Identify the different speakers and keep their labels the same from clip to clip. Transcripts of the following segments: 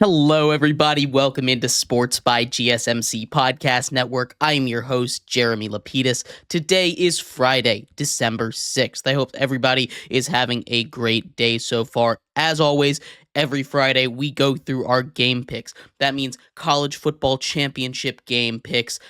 Speaker 1: Hello, everybody. Welcome into Sports by GSMC Podcast Network. I'm your host, Jeremy Lapidus. Today is Friday, December 6th. I hope everybody is having a great day so far. As always, every Friday, we go through our game picks. That means college football championship game picks, a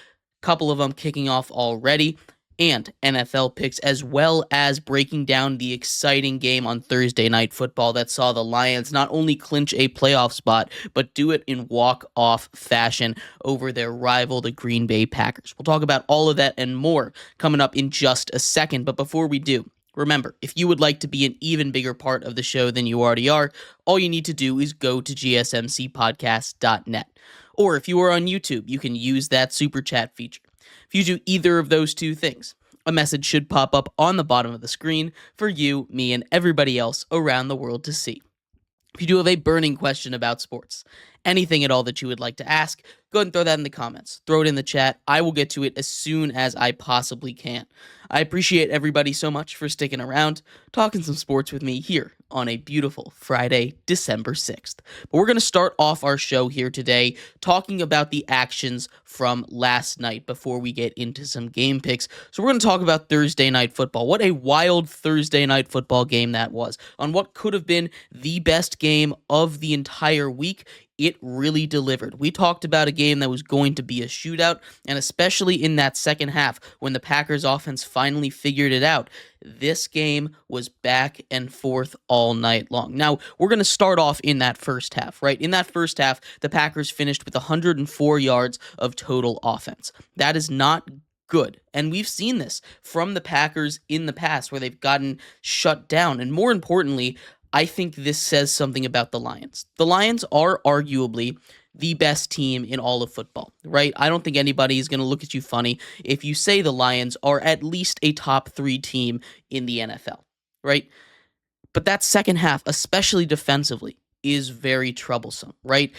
Speaker 1: couple of them kicking off already, and NFL picks, as well as breaking down the exciting game on Thursday Night Football that saw the Lions not only clinch a playoff spot, but do it in walk-off fashion over their rival, the Green Bay Packers. We'll talk about all of that and more coming up in just a second, but before we do, remember, if you would like to be an even bigger part of the show than you already are, all you need to do is go to gsmcpodcast.net. Or if you are on YouTube, you can use that super chat feature. If you do either of those two things, a message should pop up on the bottom of the screen for you, me, and everybody else around the world to see. If you do have a burning question about sports, anything at all that you would like to ask, go ahead and throw that in the comments. Throw it in the chat. I will get to it as soon as I possibly can. I appreciate everybody so much for sticking around, talking some sports with me here on a beautiful Friday, December 6th. But we're going to start off our show here today talking about the actions from last night before we get into some game picks. So we're going to talk about Thursday Night Football. What a wild Thursday Night Football game that was. On what could have been the best game of the entire week, it really delivered. We talked about a game that was going to be a shootout, and especially in that second half when the Packers offense finally figured it out, this game was back and forth all night long. Now, we're going to start off in that first half, right? In that first half, the Packers finished with 104 yards of total offense. That is not good. And we've seen this from the Packers in the past where they've gotten shut down. And more importantly, I think this says something about the Lions. The Lions are arguably the best team in all of football, right? I don't think anybody is going to look at you funny if you say the Lions are at least a top 3 team in the NFL, right? But that second half, especially defensively, is very troublesome, right?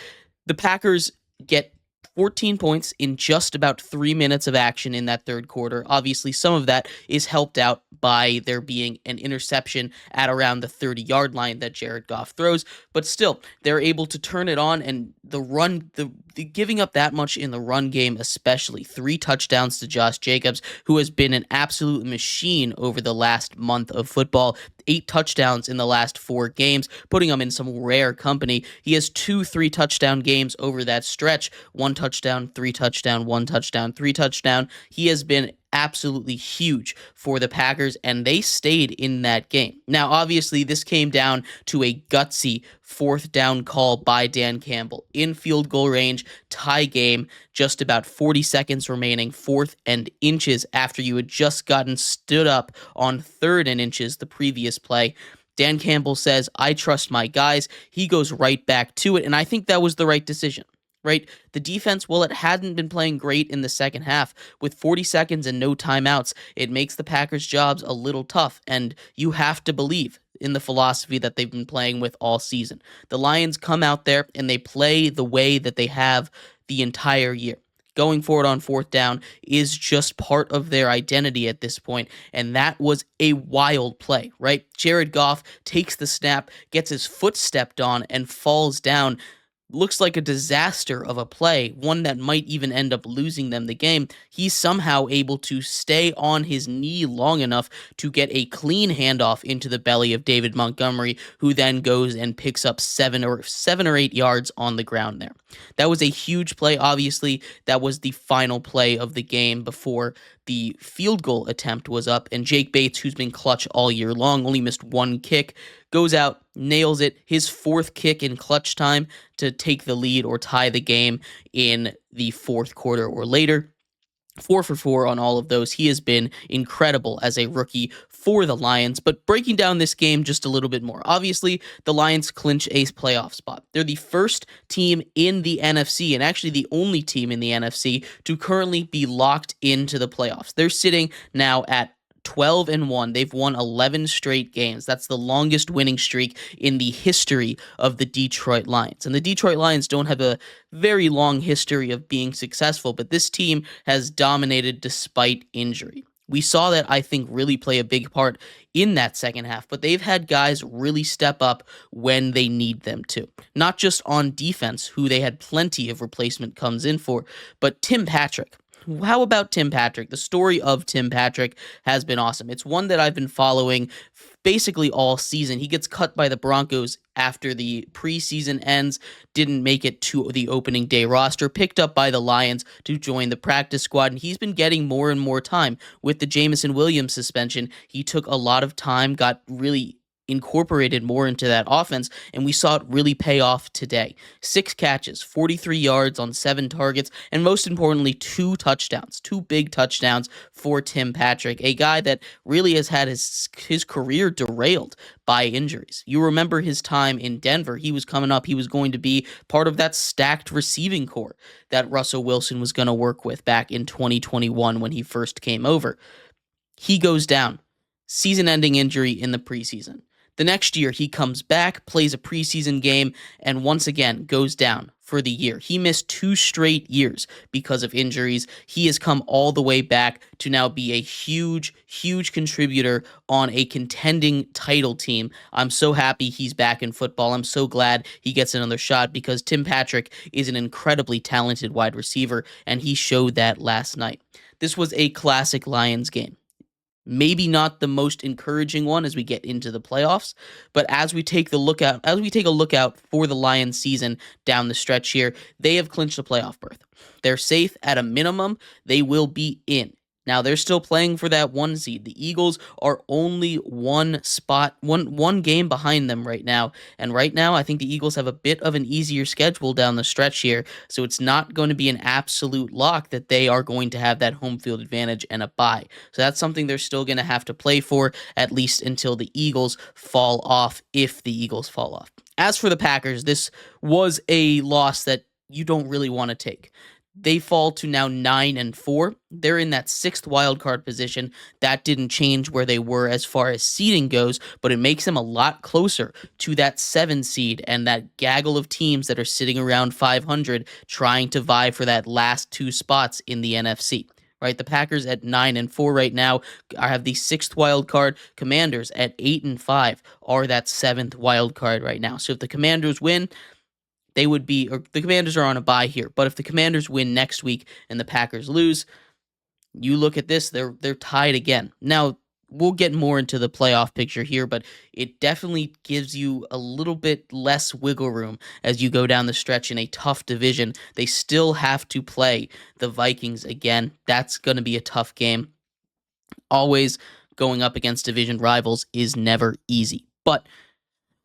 Speaker 1: The Packers get 14 points in just about 3 minutes of action in that third quarter. Obviously, some of that is helped out by there being an interception at around the 30-yard line that Jared Goff throws, but still, they're able to turn it on, and the giving up that much in the run game, especially 3 touchdowns to Josh Jacobs, who has been an absolute machine over the last month of football. 8 touchdowns in the last 4 games, putting him in some rare company. He has 2 3-touchdown games over that stretch. 1 touchdown, 3 touchdown, 1 touchdown, 3 touchdown. He has been absolutely huge for the Packers, and they stayed in that game. Now, obviously, this came down to a gutsy 4th down call by Dan Campbell. In field goal range, tie game, just about 40 seconds remaining, 4th and inches after you had just gotten stood up on 3rd and inches the previous play. Dan Campbell says, "I trust my guys." He goes right back to it, and I think that was the right decision. Right? The defense, well, it hadn't been playing great in the second half. With 40 seconds and no timeouts, it makes the Packers' jobs a little tough, and you have to believe in the philosophy that they've been playing with all season. The Lions come out there and they play the way that they have the entire year. Going forward on 4th down is just part of their identity at this point, and that was a wild play, right? Jared Goff takes the snap, gets his foot stepped on, and falls down. Looks like a disaster of a play, one that might even end up losing them the game. He's somehow able to stay on his knee long enough to get a clean handoff into the belly of David Montgomery, who then goes and picks up 7 or 8 yards on the ground there. That was a huge play. Obviously, that was the final play of the game before the field goal attempt was up, and Jake Bates, who's been clutch all year long, only missed 1 kick, goes out, nails it, his 4th kick in clutch time to take the lead or tie the game in the 4th quarter or later. 4 for 4 on all of those. He has been incredible as a rookie for the Lions, but breaking down this game just a little bit more. Obviously, the Lions clinch a playoff spot. They're the first team in the NFC, and actually the only team in the NFC, to currently be locked into the playoffs. They're sitting now at 12-1. They've won 11 straight games. That's the longest winning streak in the history of the Detroit Lions. And the Detroit Lions don't have a very long history of being successful, but this team has dominated despite injury. We saw that, I think, really play a big part in that second half, but they've had guys really step up when they need them to. Not just on defense, who they had plenty of replacement comes in for, but Tim Patrick. How about Tim Patrick? The story of Tim Patrick has been awesome. It's one that I've been following basically all season. He gets cut by the Broncos after the preseason ends, didn't make it to the opening day roster, picked up by the Lions to join the practice squad, and he's been getting more and more time. With the Jameson Williams suspension, he took a lot of time, got really incorporated more into that offense, and we saw it really pay off today. 6 catches, 43 yards on 7 targets, and most importantly, 2 touchdowns, 2 big touchdowns for Tim Patrick, a guy that really has had his career derailed by injuries. You remember his time in Denver. He was coming up. He was going to be part of that stacked receiving core that Russell Wilson was going to work with back in 2021 when he first came over. He goes down. Season-ending injury in the preseason. The next year, he comes back, plays a preseason game, and once again goes down for the year. He missed 2 straight years because of injuries. He has come all the way back to now be a huge, huge contributor on a contending title team. I'm so happy he's back in football. I'm so glad he gets another shot because Tim Patrick is an incredibly talented wide receiver, and he showed that last night. This was a classic Lions game. Maybe not the most encouraging one as we get into the playoffs, but as we take a look out for the Lions season down the stretch here, they have clinched a playoff berth. They're safe at a minimum. They will be in. Now they're still playing for that 1 seed. The Eagles are only one game behind them right now. And right now, I think the Eagles have a bit of an easier schedule down the stretch here. So it's not going to be an absolute lock that they are going to have that home field advantage and a bye. So that's something they're still going to have to play for, at least until the Eagles fall off, if the Eagles fall off. As for the Packers, this was a loss that you don't really want to take. They fall to now 9-4. They're in that 6th wildcard position. That didn't change where they were as far as seeding goes, but it makes them a lot closer to that 7 seed and that gaggle of teams that are sitting around 500 trying to vie for that last 2 spots in the NFC. Right, the Packers at 9-4 right now have the 6th wild card. Commanders at 8-5 are that 7th wild card right now. So if the Commanders win, the Commanders are on a bye here. But if the Commanders win next week and the Packers lose, you look at this, they're tied again. Now, we'll get more into the playoff picture here, but it definitely gives you a little bit less wiggle room as you go down the stretch in a tough division. They still have to play the Vikings again. That's going to be a tough game. Always going up against division rivals is never easy. But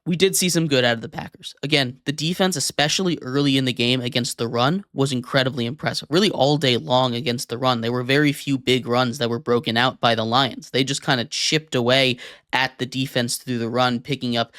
Speaker 1: we did see some good out of the Packers. Again, the defense, especially early in the game against the run, was incredibly impressive. Really all day long against the run. There were very few big runs that were broken out by the Lions. They just kind of chipped away at the defense through the run, picking up,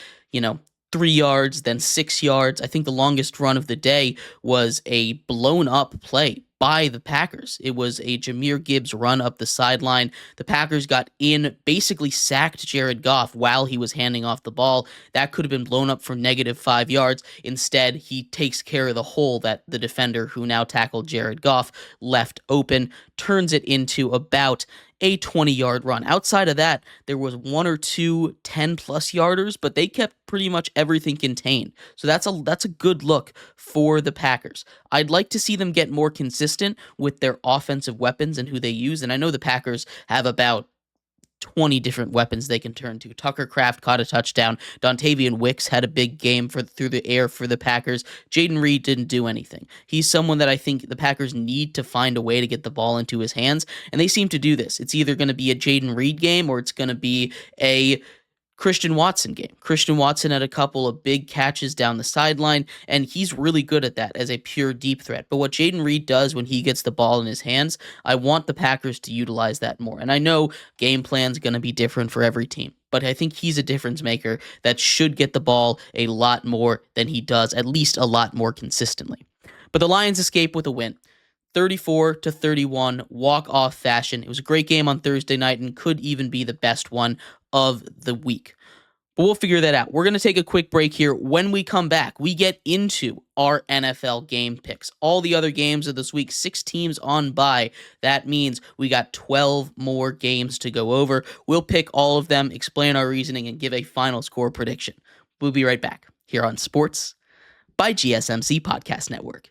Speaker 1: 3 yards, then 6 yards. I think the longest run of the day was a blown up play by the Packers. It was a Jahmyr Gibbs run up the sideline. The Packers got in, basically sacked Jared Goff while he was handing off the ball. That could have been blown up for -5 yards. Instead, he takes care of the hole that the defender who now tackled Jared Goff left open, turns it into about a 20-yard run. Outside of that, there was 1 or 2 10-plus yarders, but they kept pretty much everything contained. So that's a good look for the Packers. I'd like to see them get more consistent with their offensive weapons and who they use, and I know the Packers have about 20 different weapons they can turn to. Tucker Kraft caught a touchdown. Dontavian Wicks had a big game through the air for the Packers. Jaden Reed didn't do anything. He's someone that I think the Packers need to find a way to get the ball into his hands, and they seem to do this. It's either going to be a Jaden Reed game or it's going to be a Christian Watson game. Christian Watson had a couple of big catches down the sideline, and he's really good at that as a pure deep threat. But what Jaden Reed does when he gets the ball in his hands, I want the Packers to utilize that more. And I know game plan's going to be different for every team, but I think he's a difference maker that should get the ball a lot more than he does, at least a lot more consistently. But the Lions escape with a win. 34-31 walk-off fashion. It was a great game on Thursday night and could even be the best one of the week. But we'll figure that out. We're going to take a quick break here. When we come back, we get into our NFL game picks. All the other games of this week, 6 teams on bye. That means we got 12 more games to go over. We'll pick all of them, explain our reasoning, and give a final score prediction. We'll be right back here on Sports by GSMC Podcast Network.